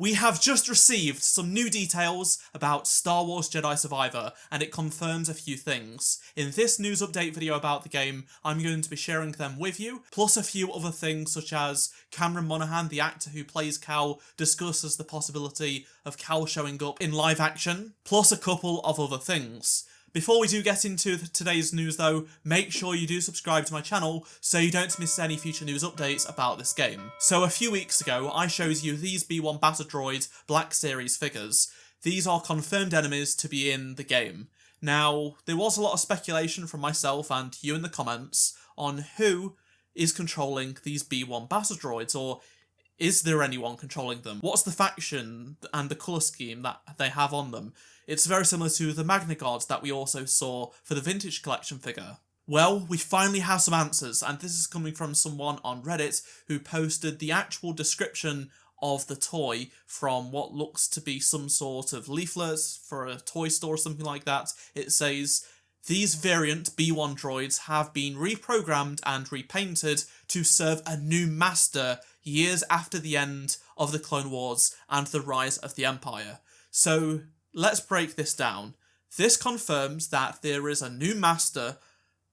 We have just received some new details about Star Wars Jedi Survivor, and it confirms a few things. In this news update video about the game, I'm going to be sharing them with you, plus a few other things such as Cameron Monaghan, the actor who plays Cal, discusses the possibility of Cal showing up in live action, plus a couple of other things. Before we do get into today's news though, make sure you do subscribe to my channel so you don't miss any future news updates about this game. So a few weeks ago, I showed you these B1 Battle Droid Black Series figures. These are confirmed enemies to be in the game. Now, there was a lot of speculation from myself and you in the comments on who is controlling these B1 Battle Droids, or is there anyone controlling them? What's the faction and the colour scheme that they have on them? It's very similar to the Magna Guards that we also saw for the Vintage Collection figure. Well, we finally have some answers, and this is coming from someone on Reddit who posted the actual description of the toy from what looks to be some sort of leaflet for a toy store or something like that. It says, "These variant B1 droids have been reprogrammed and repainted to serve a new master years after the end of the Clone Wars and the rise of the Empire." So let's break this down. This confirms that there is a new master,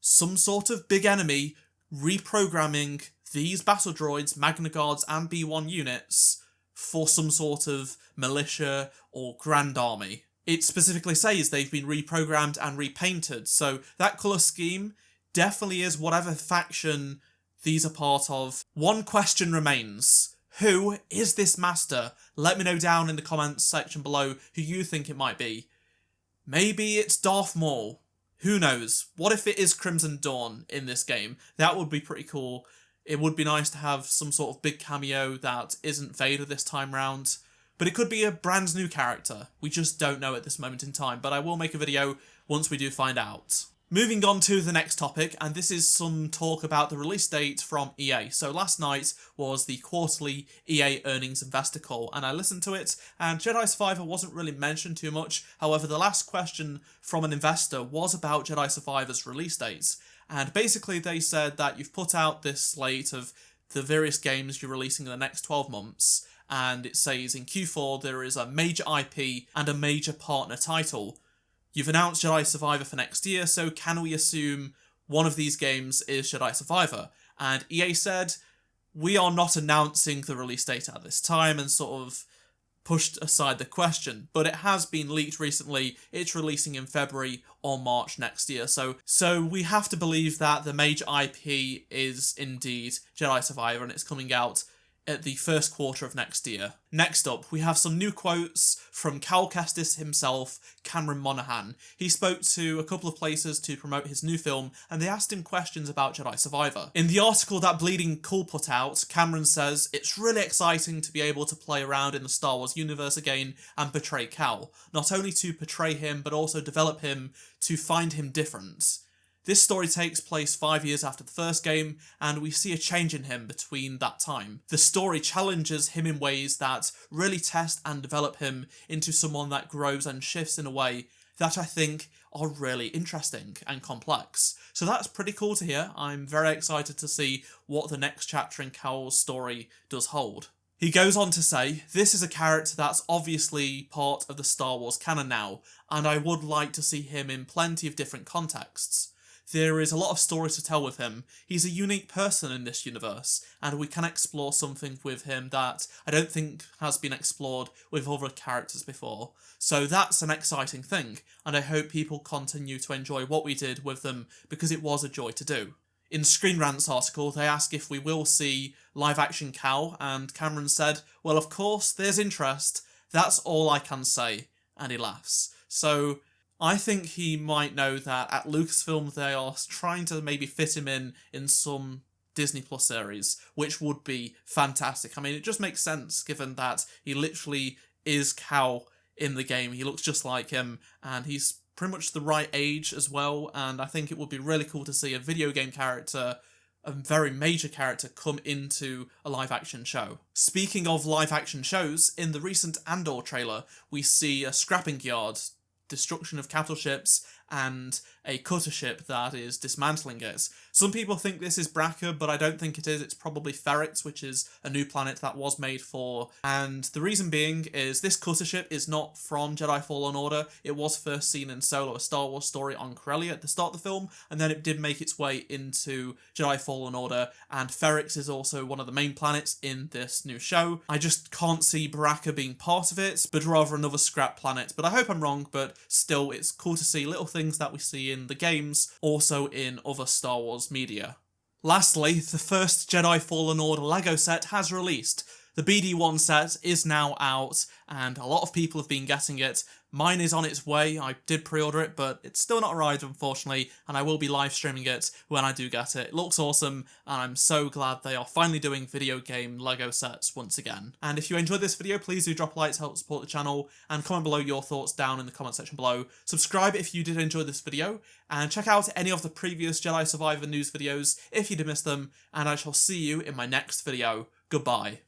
some sort of big enemy, reprogramming these battle droids, Magna Guards and B1 units for some sort of militia or grand army. It specifically says they've been reprogrammed and repainted, so that colour scheme definitely is whatever faction these are part of. One question remains. Who is this master? Let me know down in the comments section below who you think it might be. Maybe it's Darth Maul. Who knows? What if it is Crimson Dawn in this game? That would be pretty cool. It would be nice to have some sort of big cameo that isn't Vader this time round. But it could be a brand new character. We just don't know at this moment in time, but I will make a video once we do find out. Moving on to the next topic, and this is some talk about the release date from EA. So last night was the quarterly EA earnings investor call, and I listened to it, and Jedi Survivor wasn't really mentioned too much. However, the last question from an investor was about Jedi Survivor's release dates, and basically they said that you've put out this slate of the various games you're releasing in the next 12 months, and it says in Q4 there is a major IP and a major partner title. You've announced Jedi Survivor for next year, so can we assume one of these games is Jedi Survivor? And EA said, we are not announcing the release date at this time, and sort of pushed aside the question. But it has been leaked recently. It's releasing in February or March next year. So we have to believe that the major IP is indeed Jedi Survivor, and it's coming out at the first quarter of next year. Next up, we have some new quotes from Cal Kestis himself, Cameron Monaghan. He spoke to a couple of places to promote his new film, and they asked him questions about Jedi Survivor. In the article that Bleeding Cool put out, Cameron says, "It's really exciting to be able to play around in the Star Wars universe again and portray Cal. Not only to portray him, but also develop him to find him different. This story takes place 5 years after the first game, and we see a change in him between that time. The story challenges him in ways that really test and develop him into someone that grows and shifts in a way that I think are really interesting and complex." So that's pretty cool to hear. I'm very excited to see what the next chapter in Cal's story does hold. He goes on to say, "This is a character that's obviously part of the Star Wars canon now, and I would like to see him in plenty of different contexts. There is a lot of stories to tell with him. He's a unique person in this universe, and we can explore something with him that I don't think has been explored with other characters before. So that's an exciting thing, and I hope people continue to enjoy what we did with them because it was a joy to do." In Screen Rant's article, they ask if we will see live-action Cal, and Cameron said, "Well, of course, there's interest. That's all I can say," and he laughs. So I think he might know that at Lucasfilm they are trying to maybe fit him in some Disney Plus series, which would be fantastic. I mean, it just makes sense given that he literally is Cal in the game. He looks just like him, and he's pretty much the right age as well, and I think it would be really cool to see a video game character, a very major character, come into a live-action show. Speaking of live-action shows, in the recent Andor trailer, we see a scrapping yard, destruction of capital ships, and a cutter ship that is dismantling it. Some people think this is Bracca, but I don't think it is. It's probably Ferrix, which is a new planet that was made for. And the reason being is this cutter ship is not from Jedi Fallen Order. It was first seen in Solo, a Star Wars story on Corellia at the start of the film, and then it did make its way into Jedi Fallen Order, and Ferrix is also one of the main planets in this new show. I just can't see Bracca being part of it, but rather another scrap planet. But I hope I'm wrong, but still, it's cool to see little things that we see in the games, also in other Star Wars media. Lastly, the first Jedi Fallen Order LEGO set has released. The BD1 set is now out, and a lot of people have been getting it. Mine is on its way. I did pre-order it, but it's still not arrived, unfortunately, and I will be live streaming it when I do get it. It looks awesome, and I'm so glad they are finally doing video game LEGO sets once again. And if you enjoyed this video, please do drop a like to help support the channel, and comment below your thoughts down in the comment section below. Subscribe if you did enjoy this video, and check out any of the previous Jedi Survivor news videos if you did miss them, and I shall see you in my next video. Goodbye.